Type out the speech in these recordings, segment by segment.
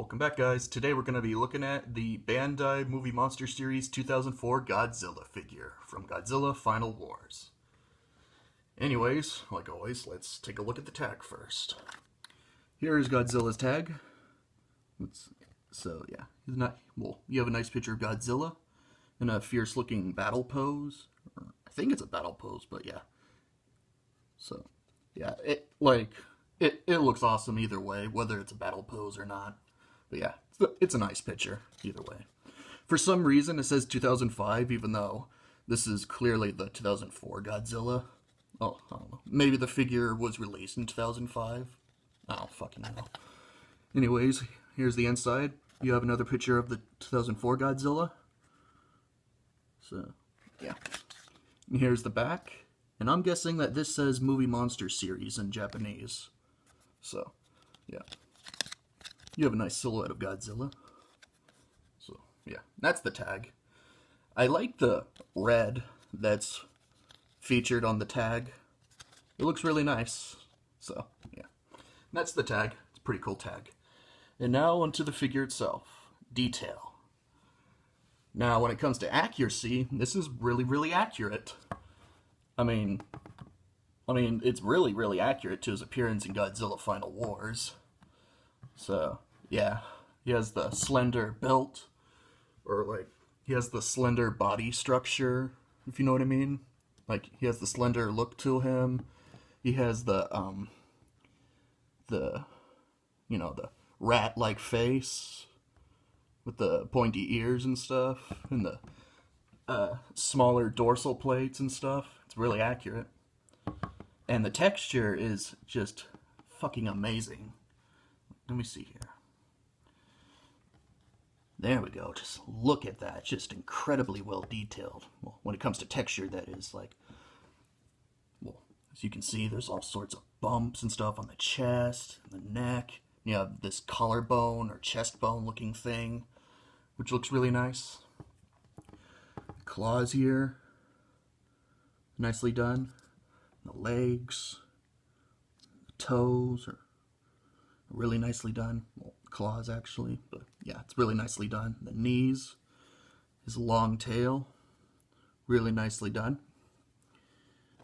Welcome back, guys. Today we're going to be looking at the Bandai Movie Monster Series 2004 Godzilla figure from Godzilla Final Wars. Anyways, like always, let's take a look at the tag first. Here is Godzilla's tag. You have a nice picture of Godzilla in a fierce-looking battle pose. I think it's a battle pose, but yeah. So, yeah, it looks awesome either way, whether it's a battle pose or not. But yeah, it's a nice picture either way. For some reason, it says 2005, even though this is clearly the 2004 Godzilla. Oh, I don't know. Maybe the figure was released in 2005. I don't fucking know. Anyways, here's the inside. You have another picture of the 2004 Godzilla. So, yeah. And here's the back. And I'm guessing that this says Movie Monster Series in Japanese. So, yeah. You have a nice silhouette of Godzilla. So, yeah. That's the tag. I like the red that's featured on the tag. It looks really nice. So, yeah. That's the tag. It's a pretty cool tag. And now onto the figure itself. Detail. Now, when it comes to accuracy, this is really, really accurate. I mean, it's really, really accurate to his appearance in Godzilla Final Wars. So, yeah. He has the slender built, or, he has the slender body structure, if you know what I mean. He has the slender look to him. He has the rat-like face with the pointy ears and stuff, and the smaller dorsal plates and stuff. It's really accurate. And the texture is just fucking amazing. Let me see here. There we go. Just look at that. Just incredibly well detailed. Well, when it comes to texture, that is as you can see, there's all sorts of bumps and stuff on the chest and the neck. You have this collarbone or chest bone looking thing, which looks really nice. Claws here. Nicely done. The legs, the toes are really nicely done. Well, claws actually, but yeah, it's really nicely done. The knees, his long tail, really nicely done.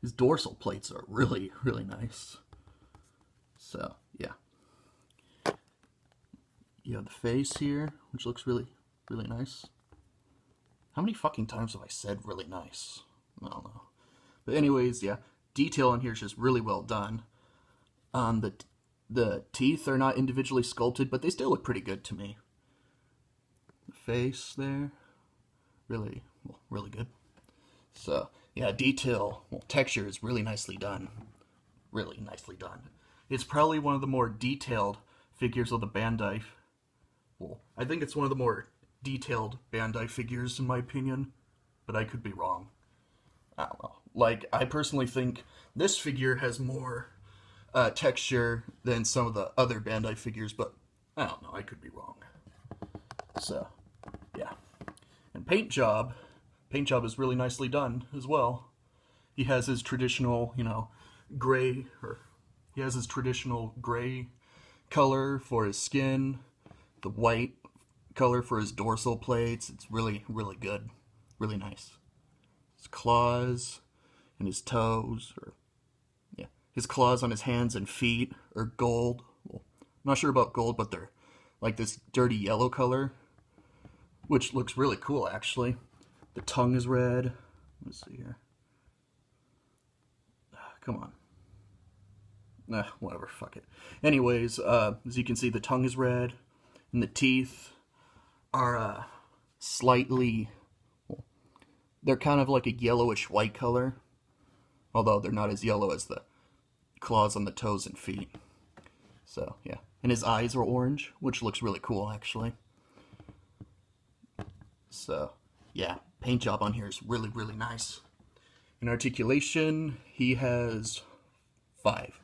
His dorsal plates are really, really nice. So, yeah. You have the face here, which looks really, really nice. How many fucking times have I said really nice? I don't know. But anyways, yeah, detail on here is just really well done. The teeth are not individually sculpted, but they still look pretty good to me. The face there, really good. So, yeah, texture is really nicely done. Really nicely done. It's probably one of the more detailed figures of the Bandai. Well, I think it's one of the more detailed Bandai figures, in my opinion, but I could be wrong. I don't know. I personally think this figure has more texture than some of the other Bandai figures, but I don't know. I could be wrong. So, yeah. And paint job is really nicely done as well. He has his traditional, gray color for his skin, the white color for his dorsal plates. It's really, really good. Really nice. His claws and his toes, his claws on his hands and feet are gold. Well, I'm not sure about gold, but they're like this dirty yellow color, which looks really cool, actually. The tongue is red. Let's see here. Come on. Whatever, fuck it. Anyways, as you can see, the tongue is red, and the teeth are slightly... they're kind of like a yellowish white color, although they're not as yellow as the claws on the toes and feet. So, yeah. And his eyes are orange, which looks really cool, actually. So, yeah. Paint job on here is really, really nice. In articulation, he has 5.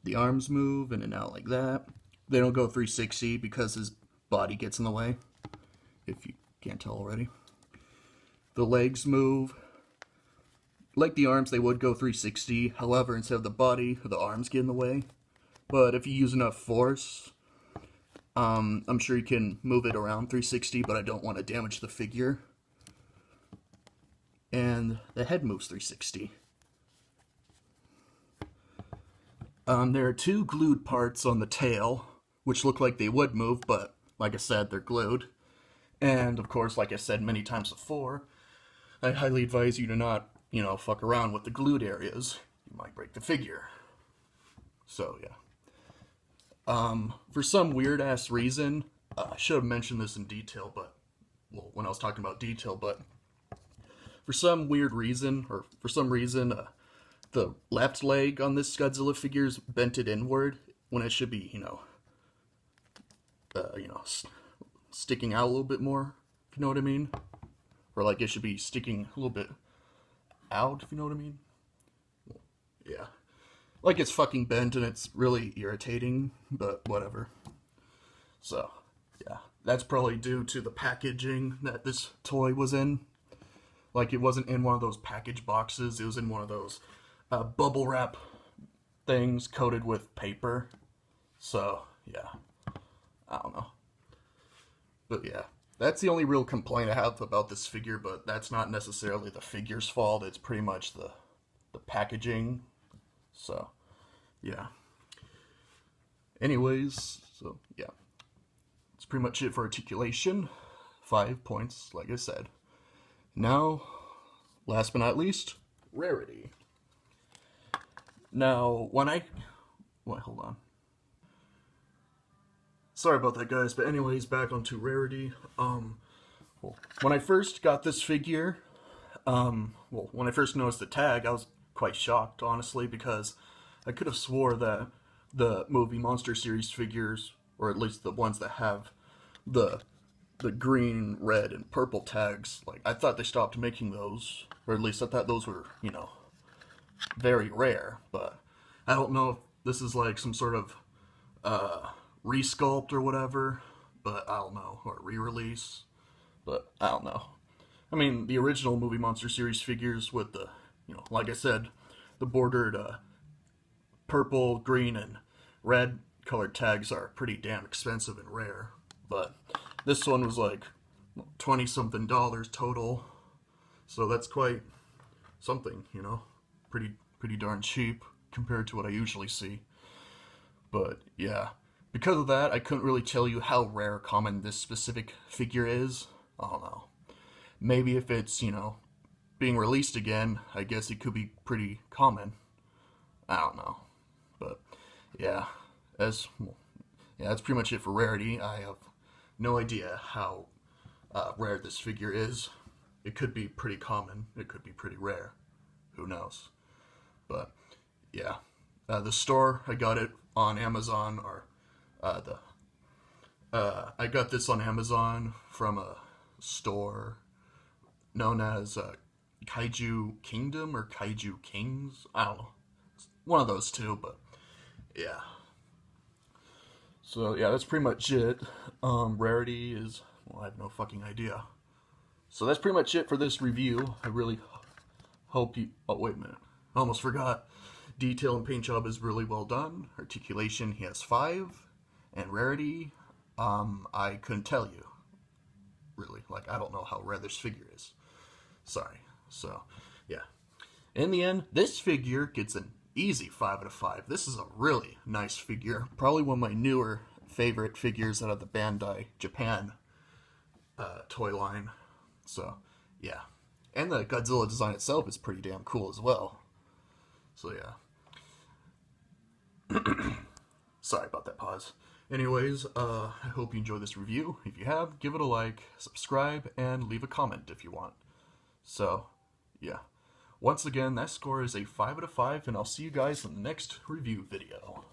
The arms move in and out like that. They don't go 360 because his body gets in the way, if you can't tell already. The legs move. Like the arms, they would go 360. However, instead of the body, the arms get in the way. But if you use enough force, I'm sure you can move it around 360, but I don't want to damage the figure. And the head moves 360. There are two glued parts on the tail, which look like they would move, but like I said, they're glued. And of course, like I said many times before, I highly advise you to not, fuck around with the glued areas. You might break the figure. So, yeah. For some weird ass reason, I should have mentioned this in detail, when I was talking about detail, but for some weird reason, the left leg on this Godzilla figure is bented inward when it should be, sticking out a little bit more, if you know what I mean. Or like it should be sticking a little bit out, if you know what I mean. Yeah. Like it's fucking bent and it's really irritating, but whatever. So, yeah. That's probably due to the packaging that this toy was in. Like it wasn't in one of those package boxes, it was in one of those bubble wrap things coated with paper. So, yeah. I don't know. But yeah, that's the only real complaint I have about this figure, but that's not necessarily the figure's fault. It's pretty much the packaging. So, yeah. Anyways, so yeah. That's pretty much it for articulation. 5 points, like I said. Now, last but not least, rarity. Now, hold on. Sorry about that, guys, but anyways, back onto rarity. When I first got this figure, when I first noticed the tag, I was quite shocked, honestly, because I could have swore that the movie Monster Series figures, or at least the ones that have the green, red, and purple tags, like, I thought they stopped making those, or at least I thought those were, very rare, but I don't know if this is like some sort of, resculpt or whatever, but I don't know, or re-release, but I don't know. I mean, the original movie Monster Series figures with the, like I said, the bordered purple, green, and red colored tags are pretty damn expensive and rare, but this one was like $20-something total, so that's quite something, pretty darn cheap compared to what I usually see. But yeah, because of that, I couldn't really tell you how rare or common this specific figure is. I don't know. Maybe if it's, being released again, I guess it could be pretty common. I don't know. But yeah, that's pretty much it for rarity. I have no idea how rare this figure is. It could be pretty common. It could be pretty rare. Who knows? But yeah, the store, I got it on Amazon, or I got this on Amazon from a store known as Kaiju Kingdom or Kaiju Kings. I don't know. It's one of those two, but yeah. So yeah, that's pretty much it. Rarity is, well, I have no fucking idea. So that's pretty much it for this review. I really hope you, oh wait a minute, I almost forgot. Detail and paint job is really well done. Articulation, he has 5. And rarity, I couldn't tell you. Really, like, I don't know how rare this figure is. Sorry. So, yeah. In the end, this figure gets an easy 5 out of 5. This is a really nice figure. Probably one of my newer favorite figures out of the Bandai Japan toy line. So, yeah. And the Godzilla design itself is pretty damn cool as well. So, yeah. Sorry about that pause. Anyways, I hope you enjoyed this review. If you have, give it a like, subscribe, and leave a comment if you want. So, yeah. Once again, that score is a 5 out of 5, and I'll see you guys in the next review video.